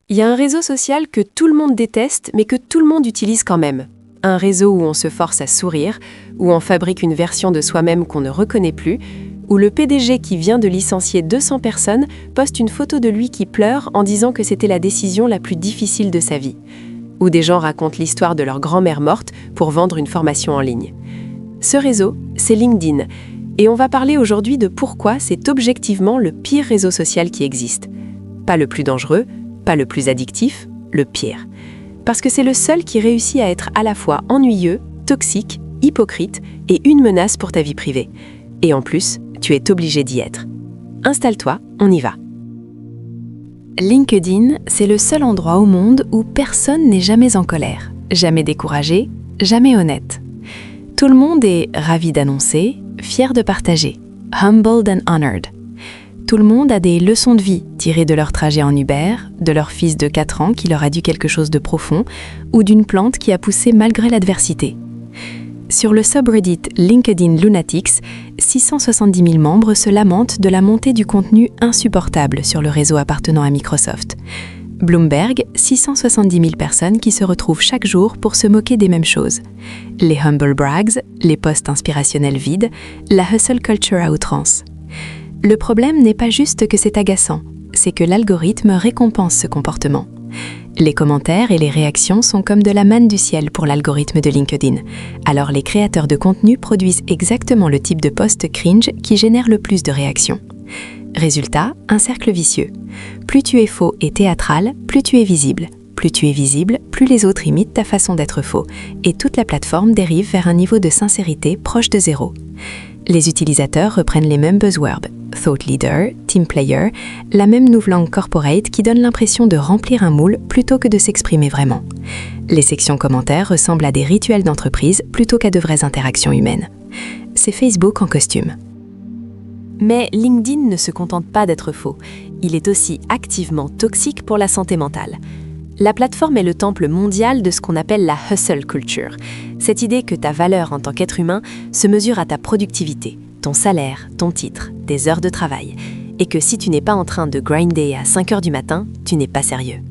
Il y a un réseau social que tout le monde déteste, mais que tout le monde utilise quand même. Un réseau où on se force à sourire, où on fabrique une version de soi-même qu'on ne reconnaît plus, où le PDG qui vient de licencier 200 personnes poste une photo de lui qui pleure en disant que c'était la décision la plus difficile de sa vie. Où des gens racontent l'histoire de leur grand-mère morte pour vendre une formation en ligne. Ce réseau, c'est LinkedIn. Et on va parler aujourd'hui de pourquoi c'est objectivement le pire réseau social qui existe. Pas le plus dangereux, pas le plus addictif, le pire. Parce que c'est le seul qui réussit à être à la fois ennuyeux, toxique, hypocrite et une menace pour ta vie privée. Et en plus, tu es obligé d'y être. Installe-toi, on y va. LinkedIn, c'est le seul endroit au monde où personne n'est jamais en colère, jamais découragé, jamais honnête. Tout le monde est ravi d'annoncer, fier de partager, humbled and honored. Tout le monde a des leçons de vie tirées de leur trajet en Uber, de leur fils de 4 ans qui leur a dit quelque chose de profond, ou d'une plante qui a poussé malgré l'adversité. Sur le subreddit LinkedIn Lunatics, 670 000 membres se lamentent de la montée du contenu insupportable sur le réseau appartenant à Microsoft. Bloomberg, 670 000 personnes qui se retrouvent chaque jour pour se moquer des mêmes choses. Les humble brags, les posts inspirationnels vides, la hustle culture à outrance. Le problème n'est pas juste que c'est agaçant, c'est que l'algorithme récompense ce comportement. Les commentaires et les réactions sont comme de la manne du ciel pour l'algorithme de LinkedIn. Alors les créateurs de contenu produisent exactement le type de post cringe qui génère le plus de réactions. Résultat, un cercle vicieux. Plus tu es faux et théâtral, plus tu es visible. Plus tu es visible, plus les autres imitent ta façon d'être faux. Et toute la plateforme dérive vers un niveau de sincérité proche de zéro. Les utilisateurs reprennent les mêmes buzzwords, thought leader, team player, la même nouvelle langue corporate qui donne l'impression de remplir un moule plutôt que de s'exprimer vraiment. Les sections commentaires ressemblent à des rituels d'entreprise plutôt qu'à de vraies interactions humaines. C'est Facebook en costume. Mais LinkedIn ne se contente pas d'être faux. Il est aussi activement toxique pour la santé mentale. La plateforme est le temple mondial de ce qu'on appelle la hustle culture. Cette idée que ta valeur en tant qu'être humain se mesure à ta productivité, ton salaire, ton titre, tes heures de travail, et que si tu n'es pas en train de grinder à 5 heures du matin, tu n'es pas sérieux.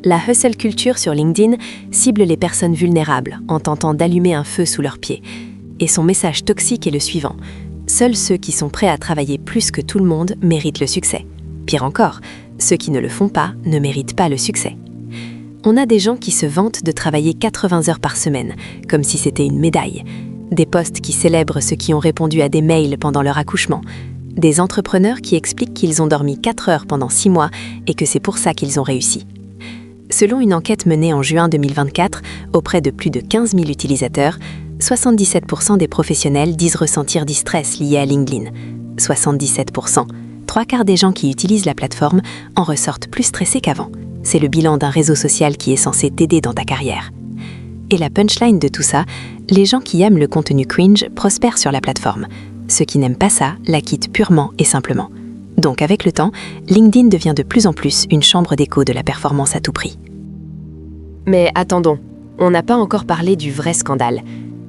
La hustle culture sur LinkedIn cible les personnes vulnérables en tentant d'allumer un feu sous leurs pieds. Et son message toxique est le suivant. Seuls ceux qui sont prêts à travailler plus que tout le monde méritent le succès. Pire encore, ceux qui ne le font pas ne méritent pas le succès. On a des gens qui se vantent de travailler 80 heures par semaine, comme si c'était une médaille. Des posts qui célèbrent ceux qui ont répondu à des mails pendant leur accouchement. Des entrepreneurs qui expliquent qu'ils ont dormi 4 heures pendant 6 mois et que c'est pour ça qu'ils ont réussi. Selon une enquête menée en juin 2024 auprès de plus de 15 000 utilisateurs, 77% des professionnels disent ressentir du stress lié à LinkedIn. 77%. 3/4 des gens qui utilisent la plateforme en ressortent plus stressés qu'avant. C'est le bilan d'un réseau social qui est censé t'aider dans ta carrière. Et la punchline de tout ça, les gens qui aiment le contenu cringe prospèrent sur la plateforme. Ceux qui n'aiment pas ça la quittent purement et simplement. Donc avec le temps, LinkedIn devient de plus en plus une chambre d'écho de la performance à tout prix. Mais attendons, on n'a pas encore parlé du vrai scandale.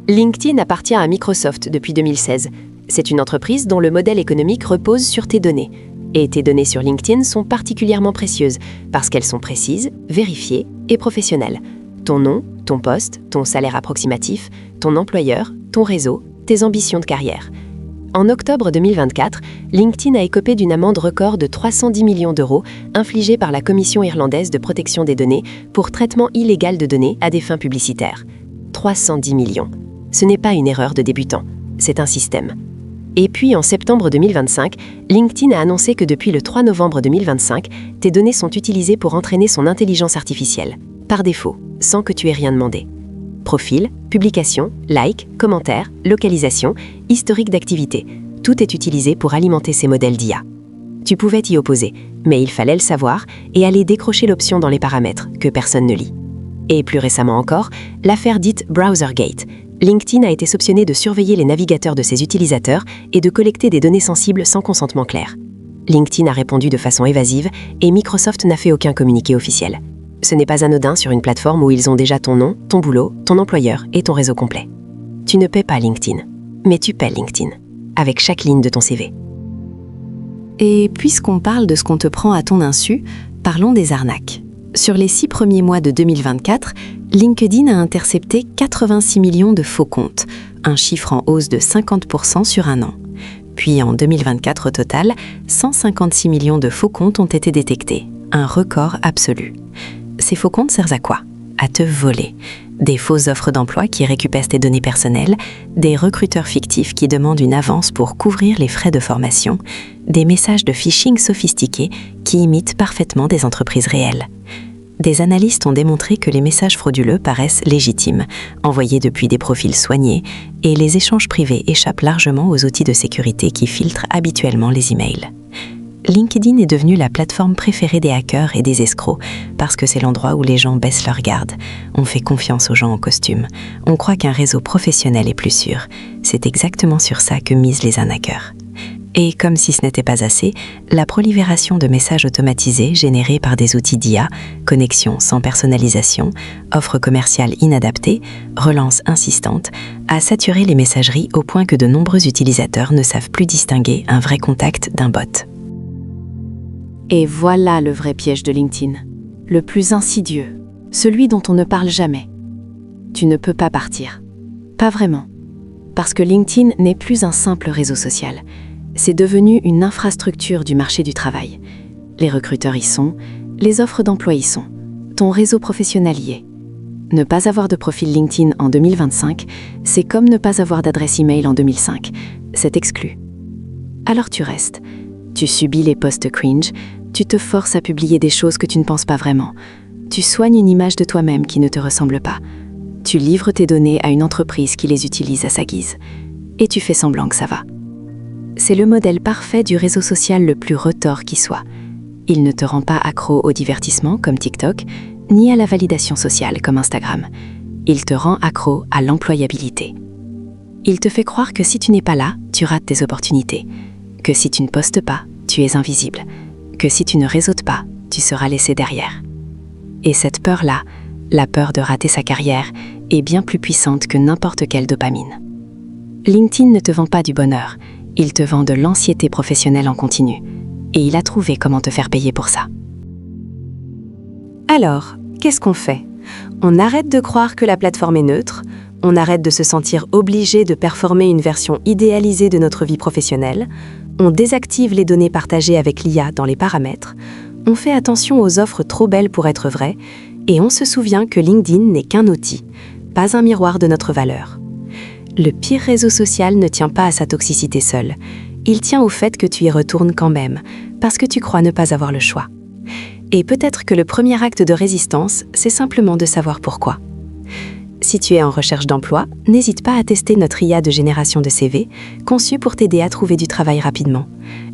LinkedIn appartient à Microsoft depuis 2016. C'est une entreprise dont le modèle économique repose sur tes données. Et tes données sur LinkedIn sont particulièrement précieuses parce qu'elles sont précises, vérifiées et professionnelles. Ton nom, ton poste, ton salaire approximatif, ton employeur, ton réseau, tes ambitions de carrière. En octobre 2024, LinkedIn a écopé d'une amende record de 310 millions d'euros infligée par la Commission irlandaise de protection des données pour traitement illégal de données à des fins publicitaires. 310 millions. Ce n'est pas une erreur de débutant, c'est un système. Et puis en septembre 2025, LinkedIn a annoncé que depuis le 3 novembre 2025, tes données sont utilisées pour entraîner son intelligence artificielle, par défaut, sans que tu aies rien demandé. Profil, publication, like, commentaires, localisation, historique d'activité, tout est utilisé pour alimenter ces modèles d'IA. Tu pouvais t'y opposer, mais il fallait le savoir et aller décrocher l'option dans les paramètres que personne ne lit. Et plus récemment encore, l'affaire dite Browsergate. LinkedIn a été soupçonné de surveiller les navigateurs de ses utilisateurs et de collecter des données sensibles sans consentement clair. LinkedIn a répondu de façon évasive et Microsoft n'a fait aucun communiqué officiel. Ce n'est pas anodin sur une plateforme où ils ont déjà ton nom, ton boulot, ton employeur et ton réseau complet. Tu ne paies pas LinkedIn, mais tu paies LinkedIn, avec chaque ligne de ton CV. Et puisqu'on parle de ce qu'on te prend à ton insu, parlons des arnaques. Sur les 6 premiers mois de 2024, LinkedIn a intercepté 86 millions de faux comptes, un chiffre en hausse de 50% sur un an. Puis en 2024 au total, 156 millions de faux comptes ont été détectés, un record absolu. Ces faux comptes servent à quoi? À te voler. Des fausses offres d'emploi qui récupèrent tes données personnelles, des recruteurs fictifs qui demandent une avance pour couvrir les frais de formation, des messages de phishing sophistiqués qui imitent parfaitement des entreprises réelles. Des analystes ont démontré que les messages frauduleux paraissent légitimes, envoyés depuis des profils soignés, et les échanges privés échappent largement aux outils de sécurité qui filtrent habituellement les emails. LinkedIn est devenu la plateforme préférée des hackers et des escrocs parce que c'est l'endroit où les gens baissent leur garde. On fait confiance aux gens en costume. On croit qu'un réseau professionnel est plus sûr. C'est exactement sur ça que misent les arnaqueurs. Et comme si ce n'était pas assez, la prolifération de messages automatisés générés par des outils d'IA, connexions sans personnalisation, offres commerciales inadaptées, relances insistantes, a saturé les messageries au point que de nombreux utilisateurs ne savent plus distinguer un vrai contact d'un bot. Et voilà le vrai piège de LinkedIn, le plus insidieux, celui dont on ne parle jamais. Tu ne peux pas partir. Pas vraiment. Parce que LinkedIn n'est plus un simple réseau social. C'est devenu une infrastructure du marché du travail. Les recruteurs y sont, les offres d'emploi y sont, ton réseau professionnel y est. Ne pas avoir de profil LinkedIn en 2025, c'est comme ne pas avoir d'adresse email en 2005. C'est exclu. Alors tu restes. Tu subis les posts cringe, tu te forces à publier des choses que tu ne penses pas vraiment. Tu soignes une image de toi-même qui ne te ressemble pas. Tu livres tes données à une entreprise qui les utilise à sa guise. Et tu fais semblant que ça va. C'est le modèle parfait du réseau social le plus retors qui soit. Il ne te rend pas accro au divertissement comme TikTok, ni à la validation sociale comme Instagram. Il te rend accro à l'employabilité. Il te fait croire que si tu n'es pas là, tu rates tes opportunités. Que si tu ne postes pas, tu es invisible. Que si tu ne réseautes pas, tu seras laissé derrière. Et cette peur-là, la peur de rater sa carrière, est bien plus puissante que n'importe quelle dopamine. LinkedIn ne te vend pas du bonheur. Il te vend de l'anxiété professionnelle en continu. Et il a trouvé comment te faire payer pour ça. Alors, qu'est-ce qu'on fait? On arrête de croire que la plateforme est neutre, on arrête de se sentir obligé de performer une version idéalisée de notre vie professionnelle, on désactive les données partagées avec l'IA dans les paramètres, on fait attention aux offres trop belles pour être vraies, et on se souvient que LinkedIn n'est qu'un outil, pas un miroir de notre valeur. Le pire réseau social ne tient pas à sa toxicité seule. Il tient au fait que tu y retournes quand même, parce que tu crois ne pas avoir le choix. Et peut-être que le premier acte de résistance, c'est simplement de savoir pourquoi. Si tu es en recherche d'emploi, n'hésite pas à tester notre IA de génération de CV, conçue pour t'aider à trouver du travail rapidement.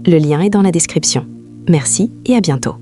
Le lien est dans la description. Merci et à bientôt.